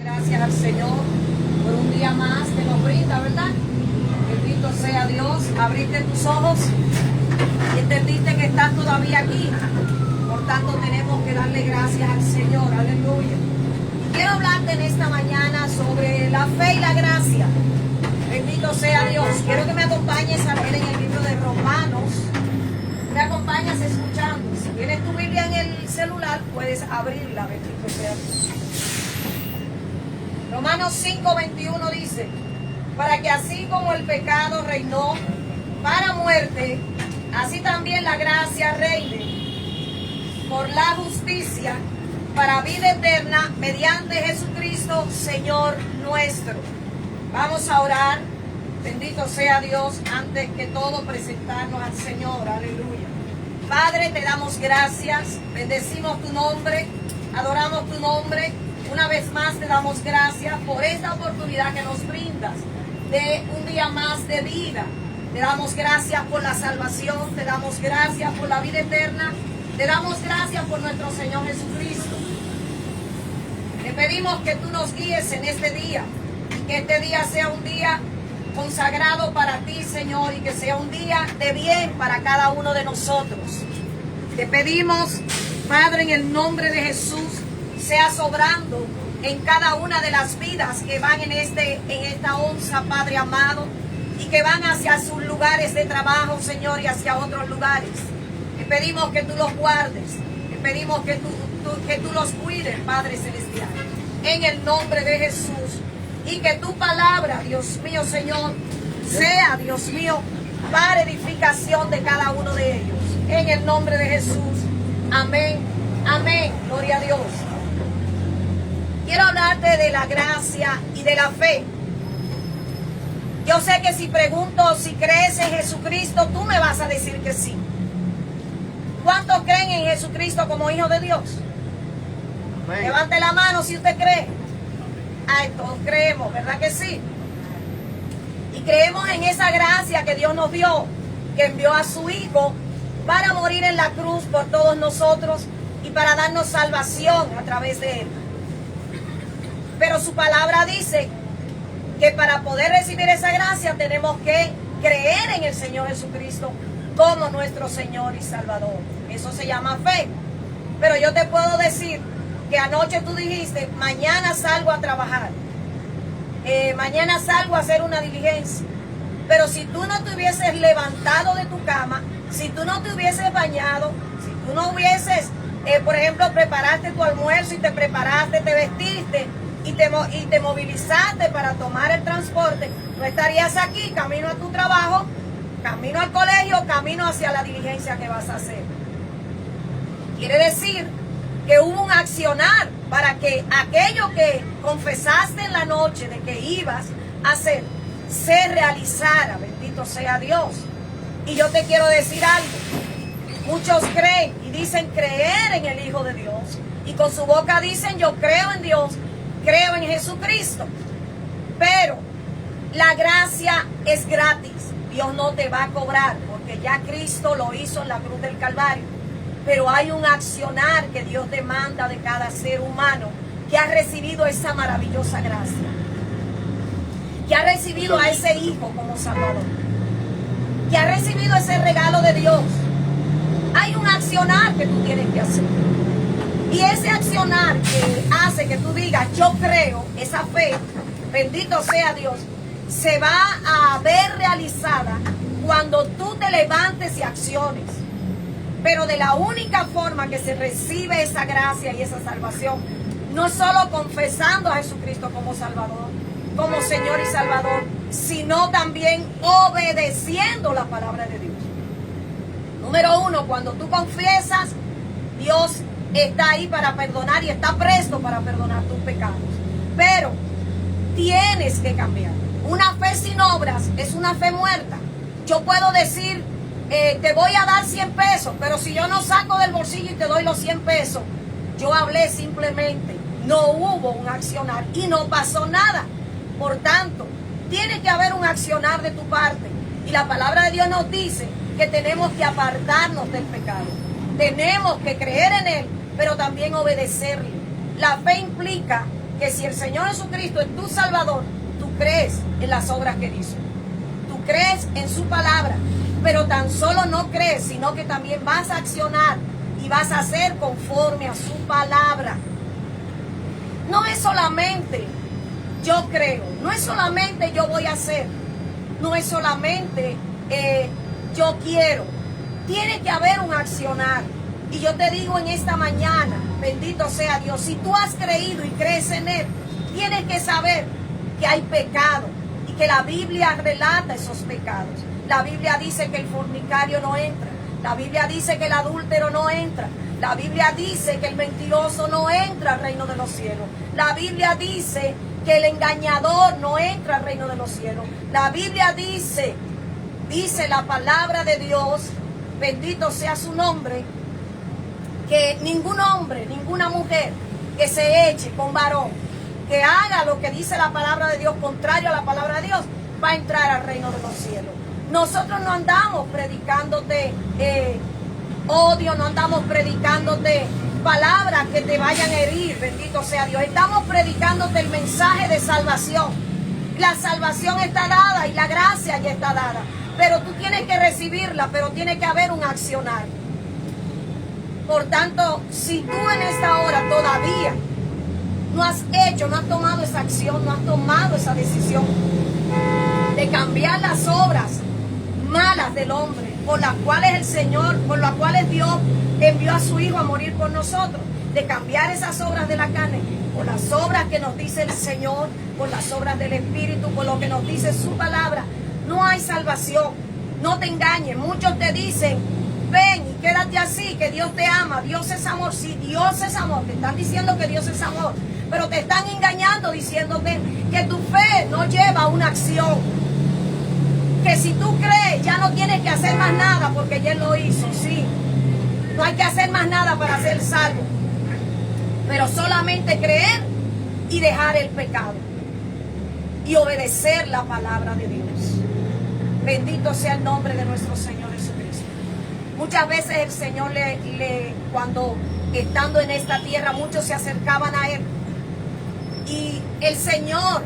Gracias al Señor por un día más que nos brinda, ¿verdad? Bendito sea Dios. Abriste tus ojos y entendiste que estás todavía aquí. Por tanto, tenemos que darle gracias al Señor. Aleluya. Y quiero hablarte en esta mañana sobre la fe y la gracia. Bendito sea Dios. Quiero que me acompañes a leer en el libro de Romanos. Me acompañas escuchando. Si tienes tu Biblia en el celular, puedes abrirla. Bendito sea Dios. Romanos 5:21 dice: para que así como el pecado reinó para muerte, así también la gracia reine por la justicia para vida eterna mediante Jesucristo, Señor nuestro. Vamos a orar. Bendito sea Dios. Antes que todo, presentarnos al Señor. Aleluya. Padre, te damos gracias. Bendecimos tu nombre. Adoramos tu nombre. Una vez más te damos gracias por esta oportunidad que nos brindas de un día más de vida. Te damos gracias por la salvación, te damos gracias por la vida eterna, te damos gracias por nuestro Señor Jesucristo. Te pedimos que tú nos guíes en este día, que este día sea un día consagrado para ti, Señor, y que sea un día de bien para cada uno de nosotros. Te pedimos, Padre, en el nombre de Jesús, seas obrando en cada una de las vidas que van en esta onza, Padre amado, y que van hacia sus lugares de trabajo, Señor, y hacia otros lugares. Te pedimos que tú los guardes, te pedimos que tú los cuides, Padre celestial, en el nombre de Jesús, y que tu palabra, Dios mío, Señor, sea, Dios mío, para edificación de cada uno de ellos, en el nombre de Jesús. Amén, amén, gloria a Dios. Quiero hablarte de la gracia y de la fe. Yo sé que si pregunto si crees en Jesucristo, tú me vas a decir que sí. ¿Cuántos creen en Jesucristo como hijo de Dios? Amén. Levante la mano si usted cree. Ay, todos creemos, ¿verdad que sí? Y creemos en esa gracia que Dios nos dio, que envió a su Hijo para morir en la cruz por todos nosotros y para darnos salvación a través de Él. Pero su palabra dice que para poder recibir esa gracia tenemos que creer en el Señor Jesucristo como nuestro Señor y Salvador. Eso se llama fe. Pero yo te puedo decir que anoche tú dijiste, mañana salgo a trabajar, mañana salgo a hacer una diligencia. Pero si tú no te hubieses levantado de tu cama, si tú no te hubieses bañado, si tú no hubieses, por ejemplo, preparaste tu almuerzo y te preparaste, te vestiste, y te movilizaste para tomar el transporte, no estarías aquí, camino a tu trabajo, camino al colegio, camino hacia la diligencia que vas a hacer. Quiere decir que hubo un accionar para que aquello que confesaste en la noche de que ibas a hacer, se realizara. Bendito sea Dios. Y yo te quiero decir algo. Muchos creen y dicen creer en el Hijo de Dios, y con su boca dicen yo creo en Dios, creo en Jesucristo, pero la gracia es gratis. Dios no te va a cobrar porque ya Cristo lo hizo en la cruz del Calvario. Pero hay un accionar que Dios demanda de cada ser humano que ha recibido esa maravillosa gracia, que ha recibido a ese Hijo como Salvador, que ha recibido ese regalo de Dios. Hay un accionar que tú tienes que hacer. Y ese accionar que hace que tú digas, yo creo, esa fe, bendito sea Dios, se va a ver realizada cuando tú te levantes y acciones. Pero de la única forma que se recibe esa gracia y esa salvación, no solo confesando a Jesucristo como Salvador, como Señor y Salvador, sino también obedeciendo la palabra de Dios. Número uno, cuando tú confiesas, Dios está ahí para perdonar y está presto para perdonar tus pecados. Pero tienes que cambiar. Una fe sin obras es una fe muerta. Yo puedo decir, te voy a dar 100 pesos, pero si yo no saco del bolsillo y te doy los 100 pesos, yo hablé simplemente, no hubo un accionar y no pasó nada. Por tanto, tiene que haber un accionar de tu parte. Y la palabra de Dios nos dice que tenemos que apartarnos del pecado. Tenemos que creer en Él, pero también obedecerle. La fe implica que si el Señor Jesucristo es tu Salvador, tú crees en las obras que hizo. Tú crees en su palabra, pero tan solo no crees, sino que también vas a accionar y vas a hacer conforme a su palabra. No es solamente yo creo, no es solamente yo voy a hacer, no es solamente yo quiero. Tiene que haber un accionar. Y yo te digo en esta mañana, bendito sea Dios, si tú has creído y crees en Él, tienes que saber que hay pecado y que la Biblia relata esos pecados. La Biblia dice que el fornicario no entra. La Biblia dice que el adúltero no entra. La Biblia dice que el mentiroso no entra al reino de los cielos. La Biblia dice que el engañador no entra al reino de los cielos. La Biblia dice la palabra de Dios, bendito sea su nombre, que ningún hombre, ninguna mujer que se eche con varón, que haga lo que dice la palabra de Dios, contrario a la palabra de Dios, va a entrar al reino de los cielos. Nosotros no andamos predicándote odio, no andamos predicándote palabras que te vayan a herir, bendito sea Dios. Estamos predicándote el mensaje de salvación. La salvación está dada y la gracia ya está dada, pero tú tienes que recibirla, pero tiene que haber un accionar. Por tanto, si tú en esta hora todavía no has hecho, no has tomado esa acción, no has tomado esa decisión de cambiar las obras malas del hombre, por las cuales el Señor, por las cuales Dios envió a su Hijo a morir por nosotros, de cambiar esas obras de la carne por las obras que nos dice el Señor, por las obras del Espíritu, por lo que nos dice su palabra, no hay salvación. No te engañes. Muchos te dicen, ven y quédate así, que Dios te ama, Dios es amor. Sí, Dios es amor, te están diciendo que Dios es amor, pero te están engañando diciéndote que tu fe no lleva a una acción, que si tú crees ya no tienes que hacer más nada porque ya Él lo hizo. Sí, no hay que hacer más nada para ser salvo, pero solamente creer y dejar el pecado y obedecer la palabra de Dios. Bendito sea el nombre de nuestro Señor Jesucristo. Muchas veces el Señor cuando estando en esta tierra, muchos se acercaban a Él y el Señor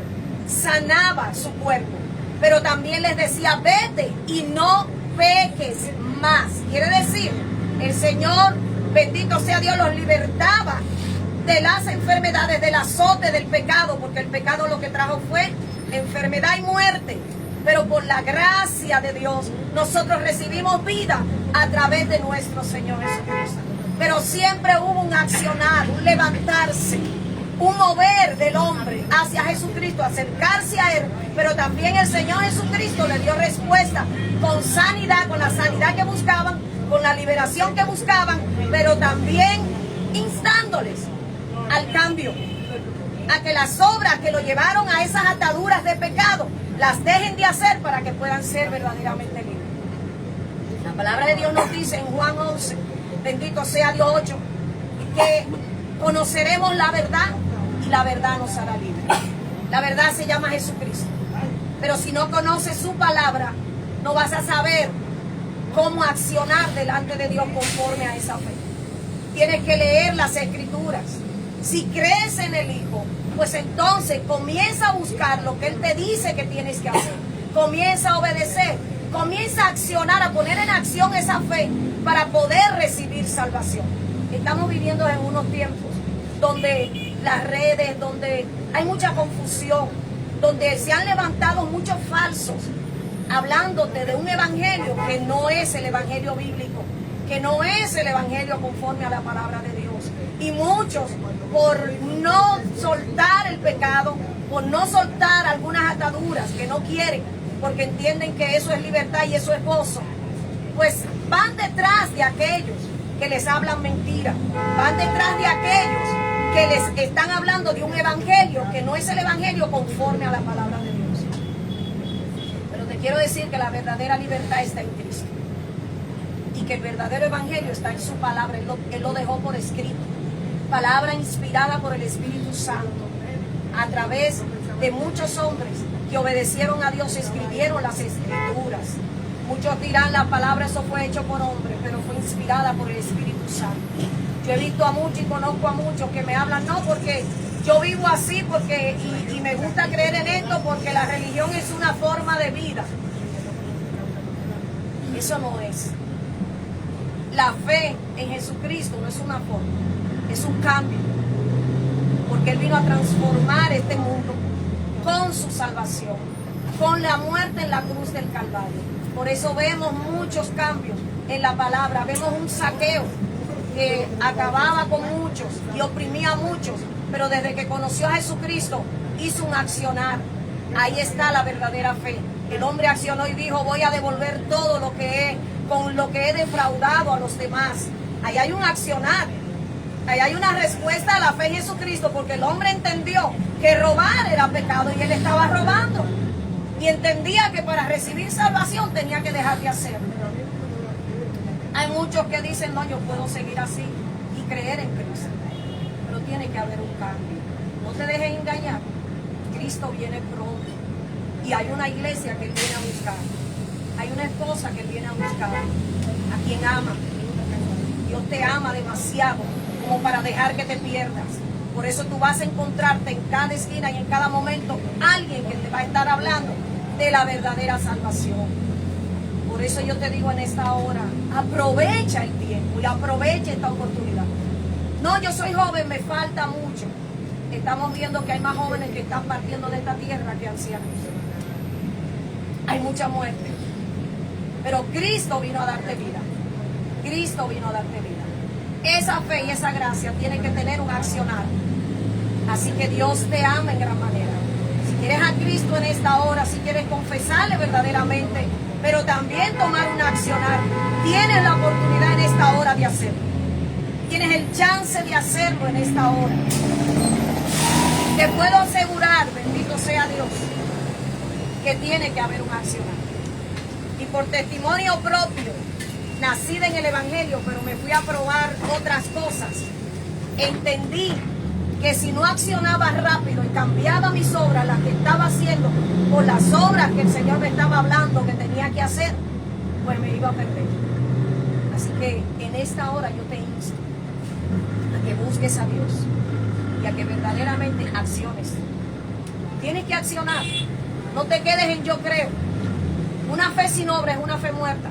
sanaba su cuerpo, pero también les decía, vete y no peques más. Quiere decir, el Señor, bendito sea Dios, los libertaba de las enfermedades, del azote del pecado, porque el pecado lo que trajo fue enfermedad y muerte. Pero por la gracia de Dios, nosotros recibimos vida a través de nuestro Señor Jesucristo. Pero siempre hubo un accionar, un levantarse, un mover del hombre hacia Jesucristo, acercarse a Él. Pero también el Señor Jesucristo le dio respuesta con sanidad, con la sanidad que buscaban, con la liberación que buscaban, pero también instándoles al cambio, a que las obras que lo llevaron a esas ataduras de pecado las dejen de hacer para que puedan ser verdaderamente libres. La palabra de Dios nos dice en Juan 11, bendito sea Dios 8, que conoceremos la verdad y la verdad nos hará libres. La verdad se llama Jesucristo, pero si no conoces su palabra, no vas a saber cómo accionar delante de Dios conforme a esa fe. Tienes que leer las Escrituras. Si crees en el Hijo, pues entonces comienza a buscar lo que Él te dice que tienes que hacer. Comienza a obedecer, comienza a accionar, a poner en acción esa fe para poder recibir salvación. Estamos viviendo en unos tiempos donde las redes, donde hay mucha confusión, donde se han levantado muchos falsos, hablándote de un evangelio que no es el evangelio bíblico, que no es el evangelio conforme a la palabra de Dios. Y muchos, por no soltar el pecado, por no soltar algunas ataduras que no quieren, porque entienden que eso es libertad y eso es gozo, pues van detrás de aquellos que les hablan mentira, van detrás de aquellos que les están hablando de un evangelio que no es el evangelio conforme a la palabra de Dios. Pero te quiero decir que la verdadera libertad está en Cristo y que el verdadero evangelio está en su palabra. Él lo dejó por escrito, palabra inspirada por el Espíritu Santo, a través de muchos hombres que obedecieron a Dios, escribieron las Escrituras. Muchos dirán, la palabra eso fue hecho por hombres, pero fue inspirada por el Espíritu Santo. Yo he visto a muchos y conozco a muchos que me hablan, no, porque yo vivo así porque, y me gusta creer en esto porque la religión es una forma de vida. Eso no es. La fe en Jesucristo no es una forma, es un cambio. Porque Él vino a transformar este mundo con su salvación, con la muerte en la cruz del Calvario. Por eso vemos muchos cambios en la palabra. Vemos un Zaqueo que acababa con muchos y oprimía a muchos, pero desde que conoció a Jesucristo hizo un accionar. Ahí está la verdadera fe. El hombre accionó y dijo: voy a devolver todo lo que con lo que he defraudado a los demás. Ahí hay un accionar. Ahí hay una respuesta a la fe en Jesucristo, porque el hombre entendió que robar era pecado y él estaba robando. Y entendía que para recibir salvación tenía que dejar de hacerlo. Hay muchos que dicen: no, yo puedo seguir así y creer en Cristo. Pero tiene que haber un cambio. No te dejes engañar. Cristo viene pronto. Y hay una iglesia que Él viene a buscar. Hay una esposa que Él viene a buscar. A quien ama. Dios te ama demasiado como para dejar que te pierdas. Por eso tú vas a encontrarte en cada esquina y en cada momento alguien que te va a estar hablando de la verdadera salvación. Por eso yo te digo en esta hora, aprovecha el tiempo y aprovecha esta oportunidad. No, yo soy joven, me falta mucho. Estamos viendo que hay más jóvenes que están partiendo de esta tierra que ancianos. Hay mucha muerte. Pero Cristo vino a darte vida. Cristo vino a darte vida. Esa fe y esa gracia tiene que tener un accionar. Así que Dios te ama en gran manera. Si quieres a Cristo en esta hora, si quieres confesarle verdaderamente, pero también tomar un accionar, tienes la oportunidad en esta hora de hacerlo. Tienes el chance de hacerlo en esta hora. Te puedo asegurar, bendito sea Dios, que tiene que haber un accionar. Y por testimonio propio, nacida en el Evangelio, pero me fui a probar otras cosas. Entendí que si no accionaba rápido y cambiaba mis obras, las que estaba haciendo, por las obras que el Señor me estaba hablando que tenía que hacer, pues me iba a perder. Así que en esta hora yo te insto a que busques a Dios y a que verdaderamente acciones. Tienes que accionar. No te quedes en yo creo. Una fe sin obra es una fe muerta.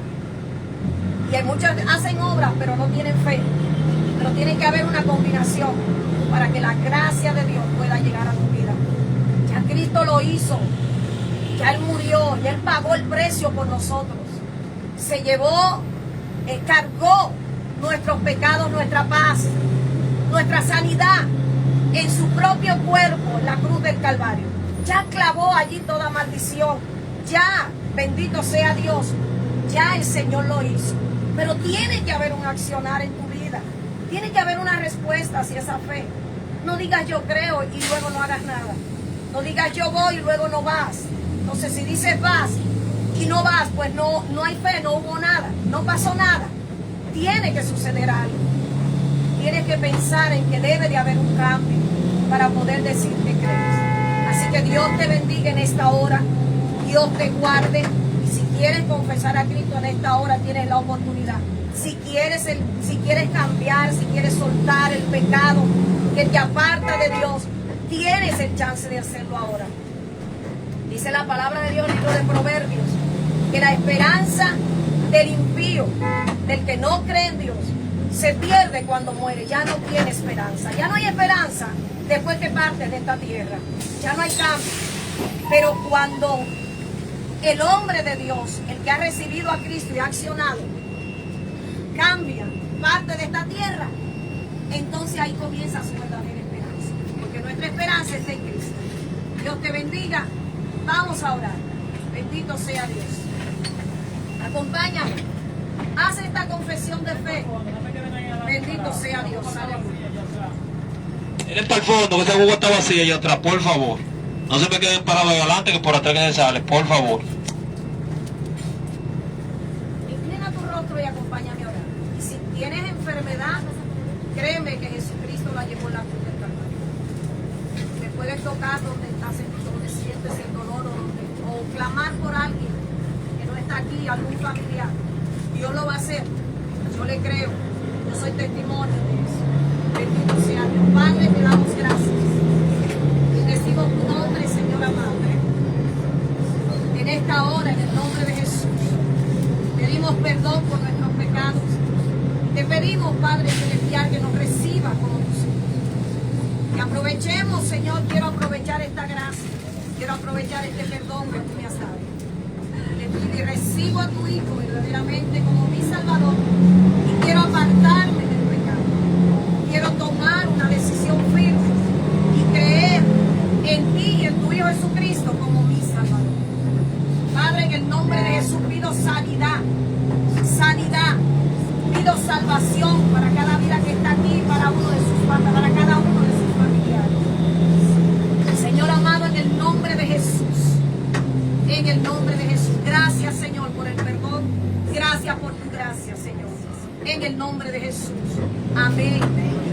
Y hay muchos que hacen obras pero no tienen fe. Pero tiene que haber una combinación para que la gracia de Dios pueda llegar a tu vida. Ya Cristo lo hizo. Ya Él murió. Ya Él pagó el precio por nosotros. Se llevó, cargó nuestros pecados, nuestra paz, nuestra sanidad en su propio cuerpo, en la cruz del Calvario. Ya clavó allí toda maldición. Ya, bendito sea Dios, ya el Señor lo hizo. Pero tiene que haber un accionar en tu vida. Tiene que haber una respuesta hacia esa fe. No digas yo creo y luego no hagas nada. No digas yo voy y luego no vas. Entonces si dices vas y no vas, pues no hay fe, no hubo nada, no pasó nada. Tiene que suceder algo. Tienes que pensar en que debe de haber un cambio para poder decir que crees. Así que Dios te bendiga en esta hora. Dios te guarde. Y si quieres confesar a Cristo en esta hora, tienes la oportunidad. Si quieres cambiar, si quieres soltar el pecado que te aparta de Dios, tienes el chance de hacerlo ahora. Dice la palabra de Dios en el libro de Proverbios, que la esperanza del impío, del que no cree en Dios, se pierde cuando muere. Ya no tiene esperanza. Ya no hay esperanza después que partes de esta tierra. Ya no hay cambio. Pero cuando el hombre de Dios, el que ha recibido a Cristo y ha accionado, cambia, parte de esta tierra, entonces ahí comienza su verdadera esperanza. Porque nuestra esperanza es en Cristo. Dios te bendiga. Vamos a orar. Bendito sea Dios. Acompáñame. Haz esta confesión de fe. Bendito sea Dios. Aleluya. Miren para el fondo, que ese jugo está vacío allá atrás, por favor. No se me queden parados ahí adelante, que por atrás que se sale, por favor. Inclina tu rostro y acompáñame a orar. Y si tienes enfermedad, créeme que Jesucristo la llevó en la cruz del Calvario. Te puedes tocar donde estás, donde sientes el dolor o clamar por alguien que no está aquí, algún familiar. Dios lo va a hacer. Yo le creo. Yo soy testimonio de eso. Bendito sea Dios. Padre, te damos gracias. perdón por nuestros pecados. Te pedimos, Padre Celestial, que nos reciba como tus hijos. Que aprovechemos, Señor, quiero aprovechar esta gracia. Quiero aprovechar este perdón que tú me has dado. Y recibo a tu Hijo verdaderamente como mi Salvador. Y quiero apartarme del pecado. Quiero tomar una decisión firme y creer en ti y en tu Hijo Jesucristo como mi Salvador. Padre, en el nombre de Jesús pido sanidad, sanidad. Pido salvación para cada vida que está aquí, para uno de sus padres, para cada uno de sus familiares. Señor amado, en el nombre de Jesús, en el nombre de Jesús, gracias, Señor, por el perdón. Gracias por tu gracia, Señor. En el nombre de Jesús. Amén.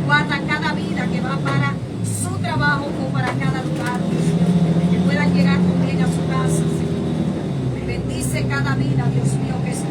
Guarda cada vida que va para su trabajo o para cada lugar, Señor. Que puedan llegar con bien a su casa, Señor. Bendice cada vida, Dios mío, que está